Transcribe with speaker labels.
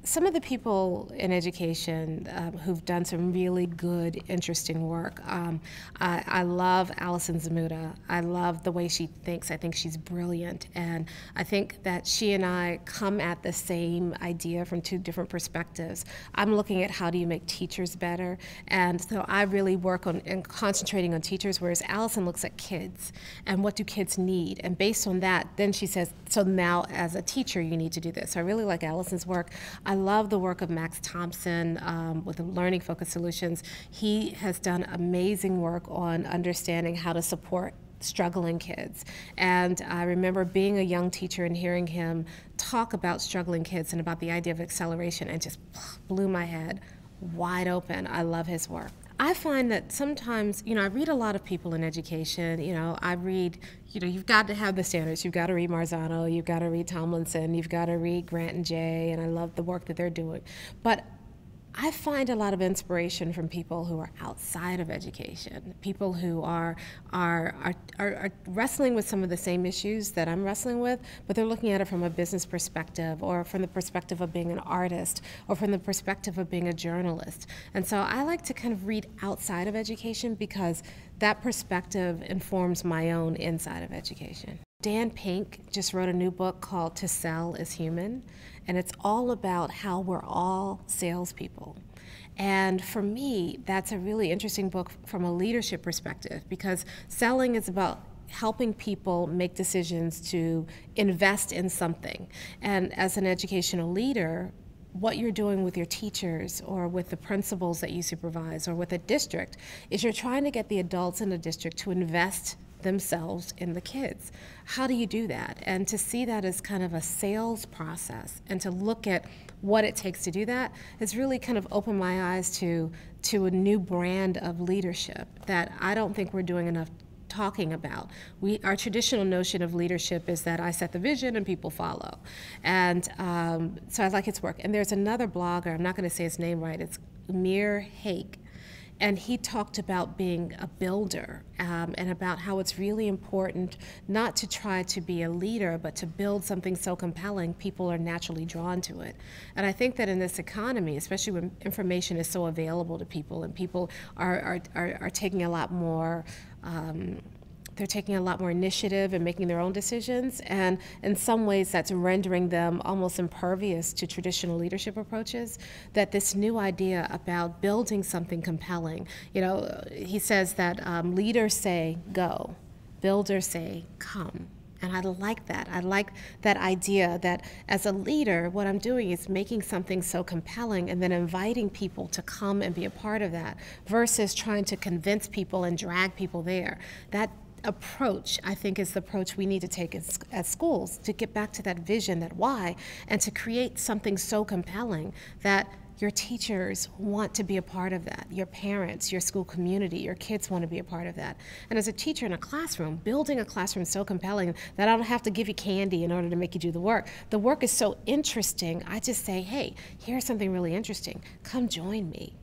Speaker 1: some of the people in education who've done some really good, interesting work. I love Allison Zmuda. I love the way she thinks. I think she's brilliant. And I think that she and I come at the same idea from two different perspectives. I'm looking at how do you make teachers better. And so I really work on and concentrating on teachers, whereas Allison looks at kids and what do kids need. And based on that, then she says, so now as a teacher, you need to do this. So I really like Allison's work. I love the work of Max Thompson with the Learning Focused Solutions. He has done amazing work on understanding how to support struggling kids. And I remember being a young teacher and hearing him talk about struggling kids and about the idea of acceleration, and just blew my head wide open. I love his work. I find that sometimes, I read a lot of people in education. I read, you've got to have the standards. You've got to read Marzano, you've got to read Tomlinson, you've got to read Grant and Jay, and I love the work that they're doing. But I find a lot of inspiration from people who are outside of education, people who are wrestling with some of the same issues that I'm wrestling with, but they're looking at it from a business perspective, or from the perspective of being an artist, or from the perspective of being a journalist. And so I like to kind of read outside of education because that perspective informs my own inside of education. Dan Pink just wrote a new book called To Sell is Human, and it's all about how we're all salespeople. And for me, that's a really interesting book from a leadership perspective, because selling is about helping people make decisions to invest in something. And as an educational leader, what you're doing with your teachers or with the principals that you supervise or with a district is you're trying to get the adults in the district to invest themselves in the kids. How do you do that? And to see that as kind of a sales process and to look at what it takes to do that has really kind of opened my eyes to a new brand of leadership that I don't think we're doing enough talking about. Our traditional notion of leadership is that I set the vision and people follow. And so I like his work. And there's another blogger, I'm not going to say his name right, it's Amir Haque. And he talked about being a builder and about how it's really important not to try to be a leader, but to build something so compelling people are naturally drawn to it. And I think that in this economy, especially when information is so available to people and people are taking a lot more they're taking a lot more initiative and making their own decisions, and in some ways that's rendering them almost impervious to traditional leadership approaches, that this new idea about building something compelling, he says that leaders say go, builders say come. And I like that. I like that idea that as a leader, what I'm doing is making something so compelling and then inviting people to come and be a part of that versus trying to convince people and drag people there. That approach, I think, is the approach we need to take at schools to get back to that vision, that why, and to create something so compelling that your teachers want to be a part of that. Your parents, your school community, your kids want to be a part of that. And as a teacher in a classroom, building a classroom so compelling that I don't have to give you candy in order to make you do the work. The work is so interesting, I just say, hey, here's something really interesting. Come join me.